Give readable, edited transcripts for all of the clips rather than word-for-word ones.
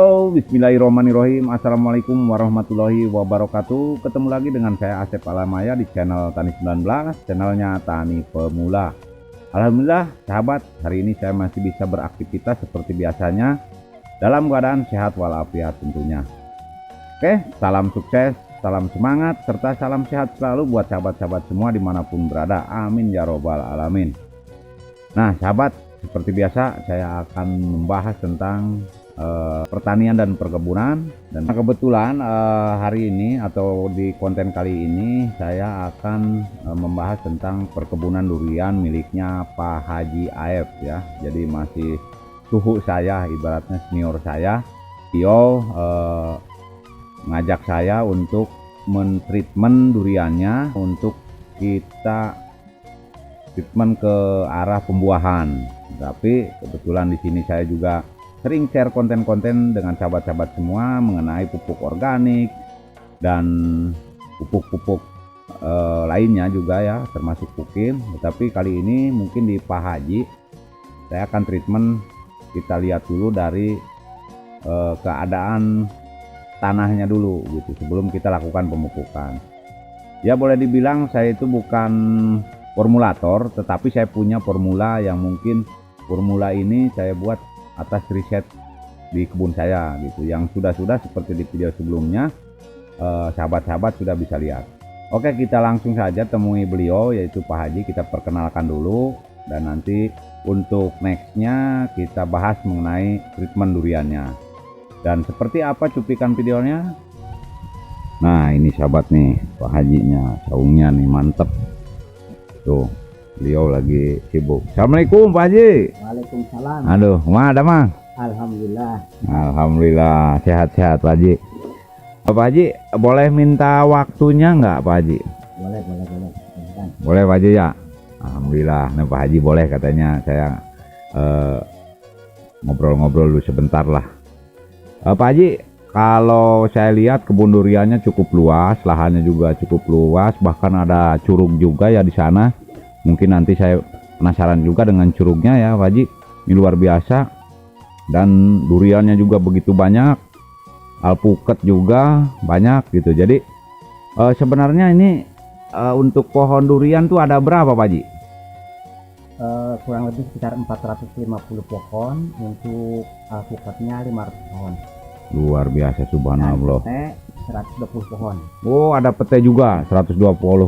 Halo, bismillahirrahmanirrahim. Assalamualaikum warahmatullahi wabarakatuh. Ketemu lagi dengan saya Asep Alamaya di channel Tani 19, channelnya Tani Pemula. Alhamdulillah sahabat, hari ini saya masih bisa beraktivitas seperti biasanya dalam keadaan sehat walafiat tentunya. Oke, salam sukses, salam semangat, serta salam sehat selalu buat sahabat-sahabat semua dimanapun berada. Amin ya robbal alamin. Nah sahabat, seperti biasa saya akan membahas tentang pertanian dan perkebunan. Dan kebetulan hari ini atau di konten kali ini saya akan membahas tentang perkebunan durian miliknya Pak Haji Aep ya. Jadi masih suhu saya, ibaratnya senior saya. Beliau ngajak saya untuk mentreatment duriannya untuk kita treatment ke arah pembuahan. Tapi kebetulan di sini saya juga sering share konten-konten dengan sahabat-sahabat semua mengenai pupuk organik dan pupuk-pupuk lainnya juga ya, termasuk pukin. Tetapi kali ini mungkin di Pak Haji saya akan treatment, kita lihat dulu dari keadaan tanahnya dulu gitu sebelum kita lakukan pemupukan. Ya boleh dibilang saya itu bukan formulator, tetapi saya punya formula yang mungkin formula ini saya buat atas riset di kebun saya gitu, yang sudah seperti di video sebelumnya sahabat-sahabat sudah bisa lihat. Oke, kita langsung saja temui beliau yaitu Pak Haji, kita perkenalkan dulu dan nanti untuk nextnya kita bahas mengenai treatment duriannya dan seperti apa cuplikan videonya. Nah ini sahabat nih Pak Hajinya, saungnya nih mantep tuh. Beliau lagi sibuk. Assalamualaikum Pak Haji. Waalaikumsalam. Aduh, ada Mang? Alhamdulillah. Alhamdulillah sehat-sehat Pak Haji. Pak Haji boleh minta waktunya nggak Pak Haji? Boleh. Boleh Pak Haji ya. Alhamdulillah. Nah Pak Haji boleh katanya saya ngobrol-ngobrol dulu sebentar lah. Pak Haji, kalau saya lihat kebun duriannya cukup luas, lahannya juga cukup luas, bahkan ada curug juga ya di sana. Mungkin nanti saya penasaran juga dengan curugnya ya Pak Haji. Ini luar biasa. Dan duriannya juga begitu banyak. Alpukat juga banyak gitu. Jadi sebenarnya ini untuk pohon durian tuh ada berapa Pak Haji? Kurang lebih sekitar 450 pohon, untuk alpukatnya 500 pohon. Luar biasa subhanallah. 120 pohon. Oh ada pete juga 120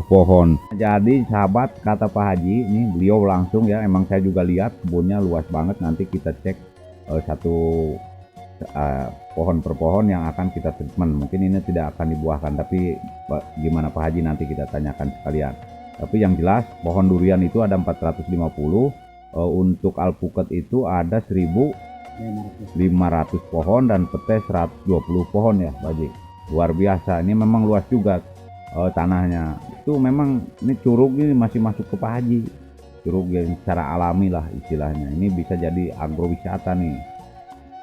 pohon. Jadi sahabat, kata Pak Haji ini beliau langsung ya, emang saya juga lihat kebunnya luas banget. Nanti kita cek satu pohon per pohon yang akan kita treatment. Mungkin ini tidak akan dibuahkan, tapi gimana Pak Haji nanti kita tanyakan sekalian. Tapi yang jelas pohon durian itu ada 450, untuk alpukat itu ada 1500 pohon dan pete 120 pohon ya Pak Haji. Luar biasa, ini memang luas juga tanahnya. Itu memang ini curug ini masih masuk ke Pak Haji. Curug yang secara alami lah istilahnya. Ini bisa jadi agrowisata nih.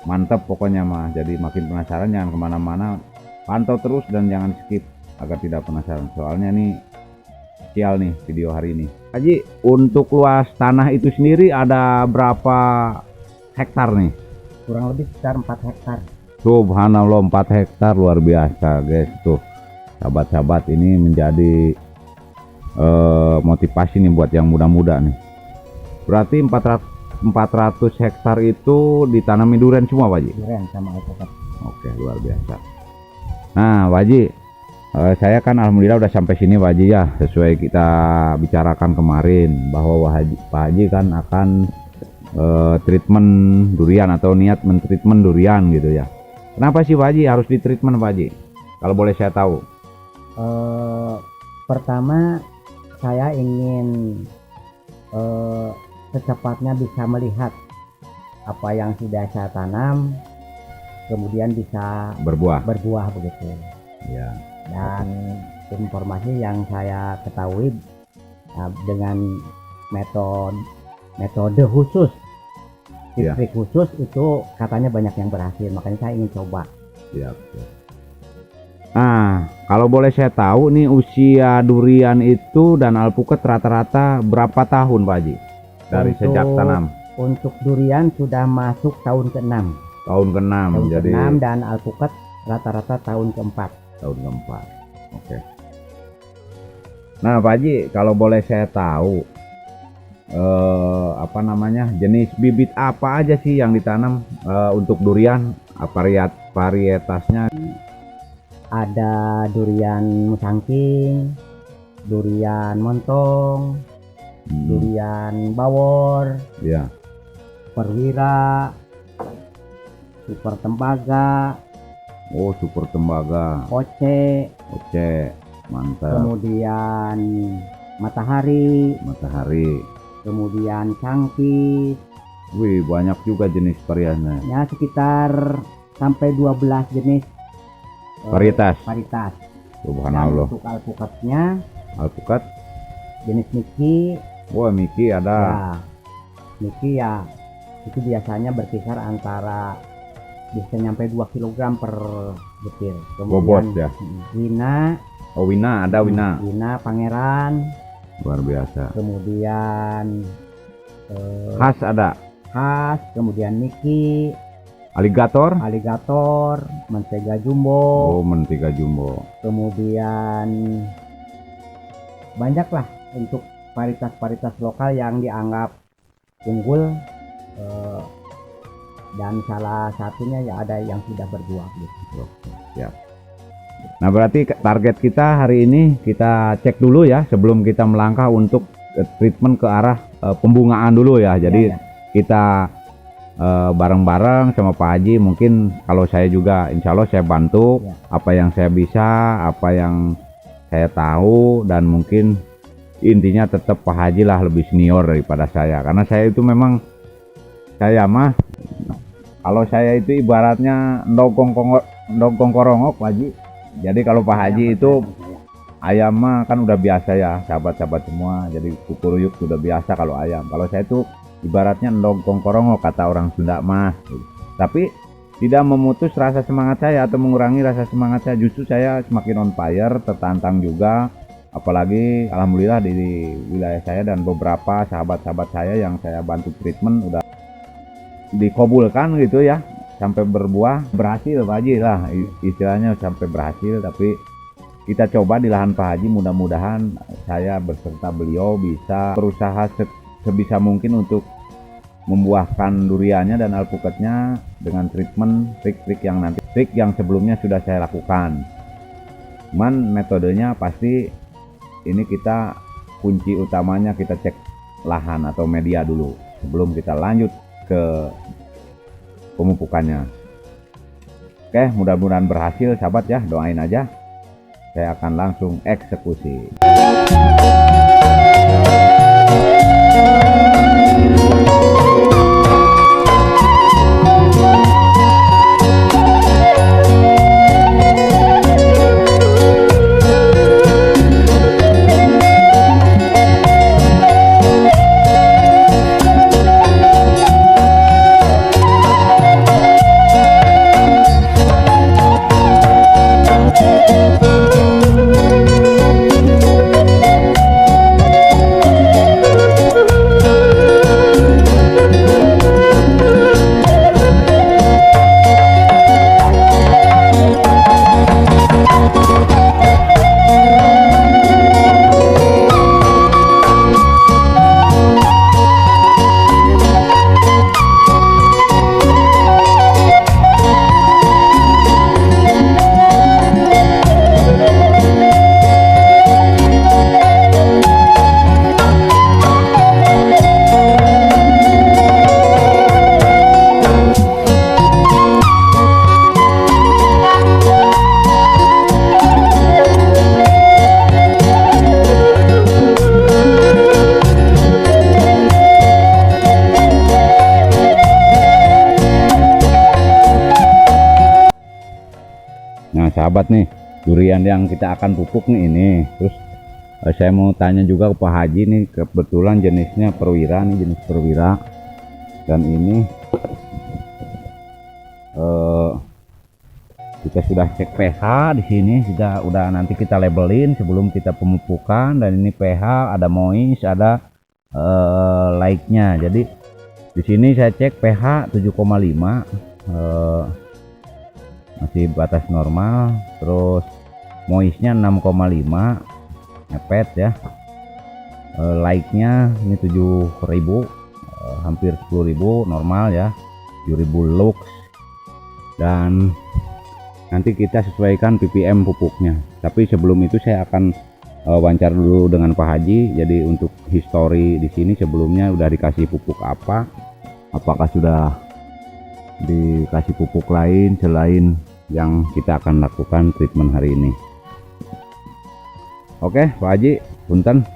Mantap pokoknya mah. Jadi makin penasaran jangan kemana-mana. Pantau terus dan jangan skip agar tidak penasaran. Soalnya nih spesial nih video hari ini. Haji, untuk luas tanah itu sendiri ada berapa hektar nih? Kurang lebih sekitar 4 hektar. Subhanallah 4 hektar, luar biasa guys. Tuh sahabat-sahabat, ini menjadi motivasi nih buat yang muda-muda nih. Berarti 400 hektar itu ditanami durian semua Pak Haji? Durian sama alpukat. Oke, luar biasa. Nah Pak Haji, saya kan alhamdulillah udah sampai sini Pak Haji ya. Sesuai kita bicarakan kemarin bahwa Pak Haji kan akan treatment durian atau niat mentreatment durian gitu ya. Kenapa sih Pak Haji harus ditreatment Pak Haji? Kalau boleh saya tahu. Pertama saya ingin secepatnya bisa melihat apa yang sudah saya tanam, kemudian bisa berbuah begitu. Ya. Dan informasi yang saya ketahui dengan metode khusus, trik khusus itu katanya banyak yang berhasil, makanya saya ingin coba. Siap. Nah, kalau boleh saya tahu nih usia durian itu dan alpukat rata-rata berapa tahun Pak Haji? Dari sejak tanam. Untuk durian sudah masuk tahun ke-6. Tahun ke-6 tahun jadi ke-6, dan alpukat rata-rata tahun ke-4. tahun ke-4. Oke. Nah, Pak Haji, kalau boleh saya tahu apa namanya, jenis bibit apa aja sih yang ditanam untuk durian, varietasnya? Ada durian musangking, durian montong, durian bawor, Ya. perwira, super tembaga, Oh, super tembaga, oce, mantap. kemudian matahari, kemudian cangkis. Wih, banyak juga jenis variannya. Ya, sekitar sampai 12 jenis Varietas. Dan Subhanallah. untuk alpukatnya Alpukat, jenis Miki. wah Miki ada. Ya, Miki ya itu biasanya berkisar antara bisa nyampe 2 kg per butir. Bobot Kemudian ya. Wina, Oh, Wina ada, Wina. Wina Pangeran, Luar biasa. kemudian Khas ada. Khas, kemudian Miki, Aligator. Mentega Jumbo, Oh, mentega jumbo. kemudian banyaklah untuk varietas-varietas lokal yang dianggap unggul, dan salah satunya ya ada yang sudah berbuah gitu. Siap. Nah, berarti target kita hari ini kita cek dulu ya sebelum kita melangkah untuk treatment ke arah pembungaan dulu ya. Jadi Ya. kita bareng-bareng sama Pak Haji, mungkin kalau saya juga insya Allah saya bantu Ya. apa yang saya bisa, apa yang saya tahu, dan mungkin intinya tetap Pak Haji lah lebih senior daripada saya, karena saya itu memang kalau saya itu ibaratnya ndogong korongok Pak Haji. Jadi kalau Pak Haji itu ayam mah kan udah biasa ya, sahabat-sahabat semua, jadi kukuruyuk sudah biasa kalau ayam. Kalau saya itu ibaratnya ndogong korongok kata orang Sunda mah. Tapi tidak memutus rasa semangat saya atau mengurangi rasa semangat saya, justru saya semakin on fire, tertantang juga. Apalagi alhamdulillah di wilayah saya dan beberapa sahabat-sahabat saya yang saya bantu treatment udah dikabulkan gitu ya, sampai berbuah, berhasil Pak Haji lah istilahnya, sampai berhasil. Tapi kita coba di lahan Pak Haji, mudah-mudahan saya beserta beliau bisa berusaha sebisa mungkin untuk membuahkan duriannya dan alpukatnya dengan treatment trik yang sebelumnya sudah saya lakukan. Cuman metodenya pasti ini kita kunci utamanya kita cek lahan atau media dulu sebelum kita lanjut ke pemupukannya. Oke, mudah-mudahan berhasil sahabat ya, doain aja. Saya akan langsung eksekusi. Nah sahabat nih, durian yang kita akan pupuk nih ini. Terus saya mau tanya juga ke Pak Haji nih, kebetulan jenisnya perwira nih, jenis perwira. Dan ini kita sudah cek pH di sini, udah nanti kita labelin sebelum kita pemupukan. Dan ini pH ada moist, ada like-nya. Jadi di sini saya cek pH 7,5 masih batas normal. Terus moistnya 6,5 ngepet ya. Like-nya ini 7.000, hampir 10.000 normal ya, 7.000 lux. Dan nanti kita sesuaikan ppm pupuknya. Tapi sebelum itu saya akan wawancara dulu dengan Pak Haji. Jadi untuk histori di sini sebelumnya udah dikasih pupuk apa, apakah sudah dikasih pupuk lain selain yang kita akan lakukan treatment hari ini. Oke Pak Haji, punten.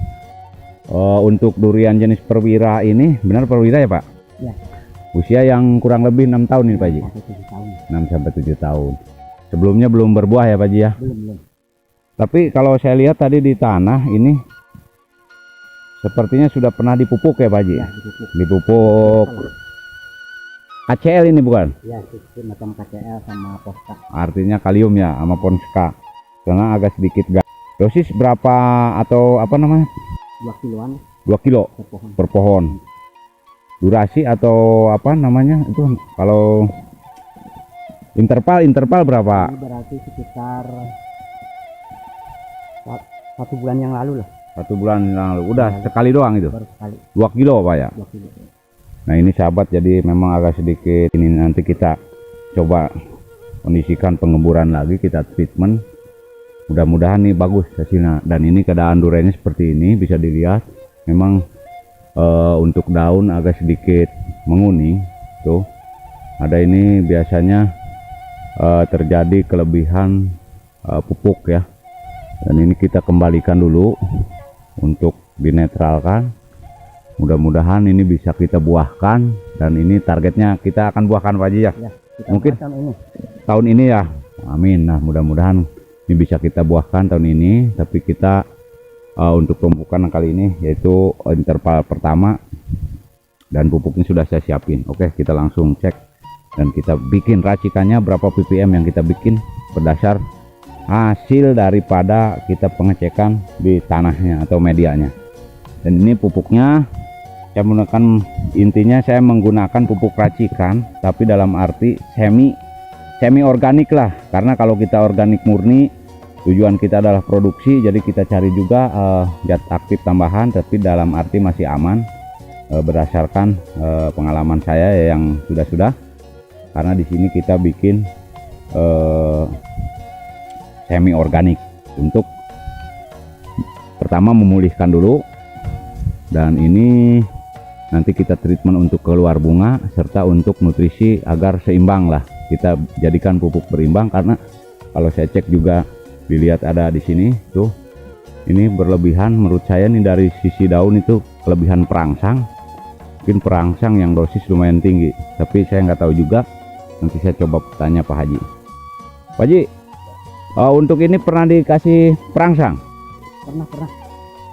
Untuk durian jenis perwira ini benar perwira ya Pak? Ya. Usia yang kurang lebih 6 tahun ini Pak Haji? 6 sampai 7 tahun. Sebelumnya belum berbuah ya Pak Haji ya? Belum. Tapi kalau saya lihat tadi di tanah ini sepertinya sudah pernah dipupuk ya Pak Haji? Ya, Dipupuk KCL ini bukan? Ya, itu macam KCL sama Poska. Artinya kalium ya sama Ponska. Karena agak sedikit gas. Dosis berapa atau apa namanya? 2 kiloan 2 kilo per pohon. Durasi atau apa namanya itu kalau interval berapa? Ini berarti sekitar 1 bulan yang lalu lah. 1 bulan yang lalu. Udah sekali doang itu. Baru sekali. 2 kilo Pak ya. 2 kilo. Nah ini sahabat, jadi memang agak sedikit ini, nanti kita coba kondisikan pengemburan lagi, kita treatment. Mudah-mudahan nih bagus hasilnya. Dan ini keadaan duriannya seperti ini, bisa dilihat memang untuk daun agak sedikit menguning tuh. Ada ini biasanya terjadi kelebihan pupuk ya. Dan ini kita kembalikan dulu untuk dinetralkan. Mudah-mudahan ini bisa kita buahkan, dan ini targetnya kita akan buahkan Pak Haji ya. Ya, Mungkin tahun ini ya. Amin. Nah mudah-mudahan ini bisa kita buahkan tahun ini. Tapi kita untuk pemupukan kali ini yaitu interval pertama, dan pupuknya sudah saya siapin. Oke, kita langsung cek dan kita bikin racikannya berapa ppm yang kita bikin berdasar hasil daripada kita pengecekan di tanahnya atau medianya. Dan ini pupuknya saya menggunakan, intinya saya menggunakan pupuk racikan tapi dalam arti semi organik lah, karena kalau kita organik murni tujuan kita adalah produksi, jadi kita cari juga zat aktif tambahan tapi dalam arti masih aman, berdasarkan pengalaman saya yang sudah karena di sini kita bikin semi organik untuk pertama memulihkan dulu, dan ini nanti kita treatment untuk keluar bunga serta untuk nutrisi agar seimbang lah. Kita jadikan pupuk berimbang, karena kalau saya cek juga dilihat ada di sini tuh, ini berlebihan menurut saya nih dari sisi daun itu kelebihan perangsang. Mungkin perangsang yang dosis lumayan tinggi, tapi saya nggak tahu juga. Nanti saya coba tanya Pak Haji. Pak Haji, untuk ini pernah dikasih perangsang? Pernah.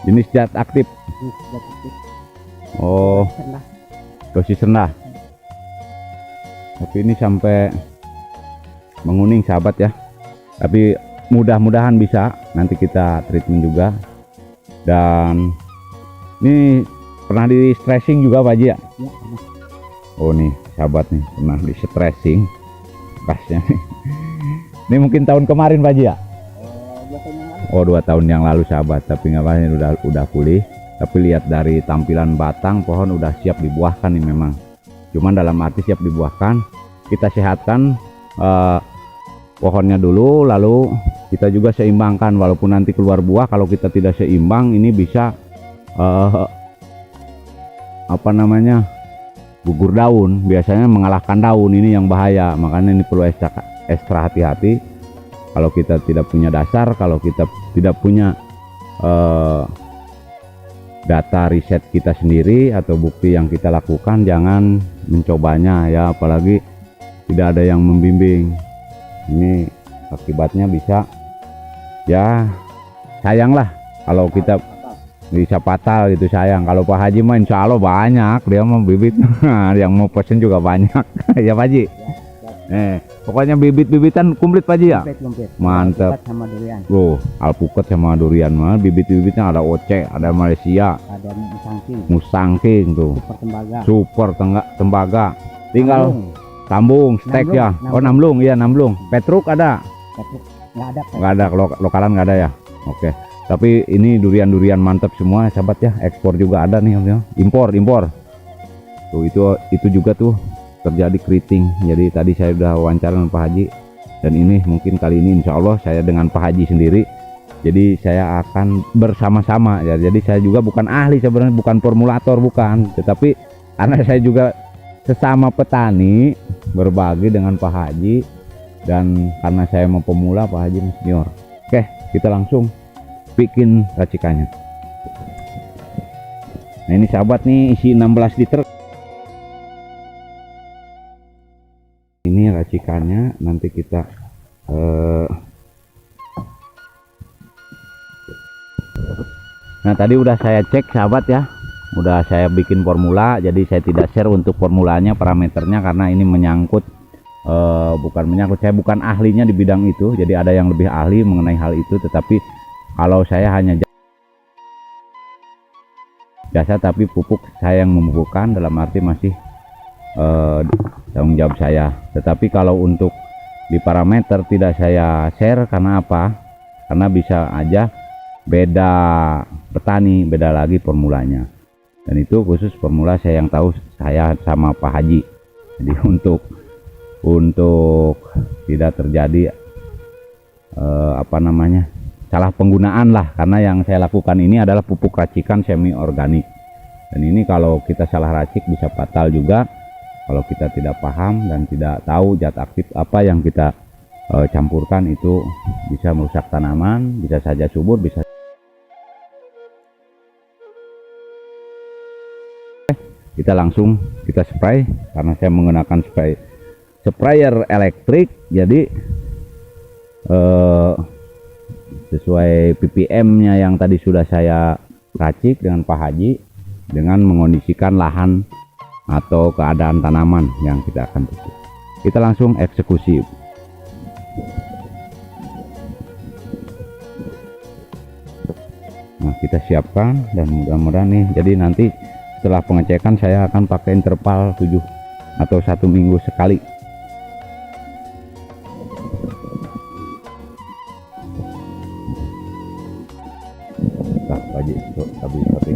Jenis zat aktif? Zat aktif. Oh, Rendah. dosis rendah. Tapi ini sampai menguning sahabat ya. Tapi mudah-mudahan bisa nanti kita treatment juga. Dan ini pernah di stressing juga Pak Haji ya? Ya, pernah. Oh nih sahabat nih, pernah di stressing pasnya. Ini mungkin tahun kemarin Pak Haji ya? 2 tahun yang lalu. Oh 2 tahun yang lalu sahabat. Tapi nggak apa-apa, udah pulih. Tapi lihat dari tampilan batang pohon udah siap dibuahkan nih memang. Cuman dalam arti siap dibuahkan, kita sehatkan pohonnya dulu, lalu kita juga seimbangkan. Walaupun nanti keluar buah, kalau kita tidak seimbang ini bisa gugur daun, biasanya mengalahkan daun. Ini yang bahaya, makanya ini perlu ekstra hati-hati. Kalau kita tidak punya dasar, kalau kita tidak punya data riset kita sendiri atau bukti yang kita lakukan, jangan mencobanya ya, apalagi tidak ada yang membimbing. Ini akibatnya bisa ya sayang lah kalau kita bisa fatal gitu, sayang. Kalau Pak Haji mah insya Allah banyak, dia mau bibit yang mau pesen juga banyak. Ya Pak Haji ya. Pokoknya bibit-bibitan komplit Pak Haji ya. Komplit. Mantap. Alpukat sama durian. Alpukat sama durian mah bibit-bibitnya ada Oce, ada Malaysia, ada Musangking Musangking tuh, Super Tembaga, Super Tembaga. Tinggal Tambung, stek Namblung, ya. Oh, namblung, iya namblung. Petruk ada? Petruk nggak ada. Nggak ada, lokalan nggak ada ya. Oke. Tapi ini durian-durian mantap semua, sahabat ya. Ekspor juga ada nih, Om ya. Impor. Tuh itu juga tuh terjadi keriting. Jadi tadi saya udah wawancara dengan Pak Haji, dan ini mungkin kali ini insya Allah saya dengan Pak Haji sendiri. Jadi saya akan bersama-sama ya. Jadi saya juga bukan ahli sebenarnya, bukan formulator, bukan. Tetapi karena saya juga sesama petani berbagi dengan Pak Haji, dan karena saya mau pemula, Pak Haji senior. Oke, kita langsung bikin racikannya. Nah ini sahabat nih, isi 16 liter. Ini racikannya, nanti kita nah tadi udah saya cek sahabat ya, udah saya bikin formula. Jadi saya tidak share untuk formulanya, parameternya, karena ini menyangkut bukan menyangkut, saya bukan ahlinya di bidang itu. Jadi ada yang lebih ahli mengenai hal itu, tetapi kalau saya hanya jasa, tapi pupuk saya yang memupukkan, dalam arti masih tanggung jawab saya. Tetapi kalau untuk di parameter tidak saya share, karena apa? Karena bisa aja beda petani, beda lagi formulanya, dan itu khusus formula saya yang tahu, saya sama Pak Haji. Jadi untuk tidak terjadi salah penggunaan lah, karena yang saya lakukan ini adalah pupuk racikan semi organik, dan ini kalau kita salah racik bisa fatal juga. Kalau kita tidak paham dan tidak tahu zat aktif apa yang kita campurkan, itu bisa merusak tanaman, bisa saja subur, bisa. Kita langsung kita spray, karena saya menggunakan sprayer elektrik. Jadi sesuai ppm-nya yang tadi sudah saya racik dengan Pak Haji, dengan mengondisikan lahan atau keadaan tanaman yang kita akan pupuk. Kita langsung eksekusi. Nah kita siapkan, dan mudah-mudahan nih, jadi nanti setelah pengecekan saya akan pakai interval 7 atau 1 minggu sekali. Nah, Pak Haji, tapi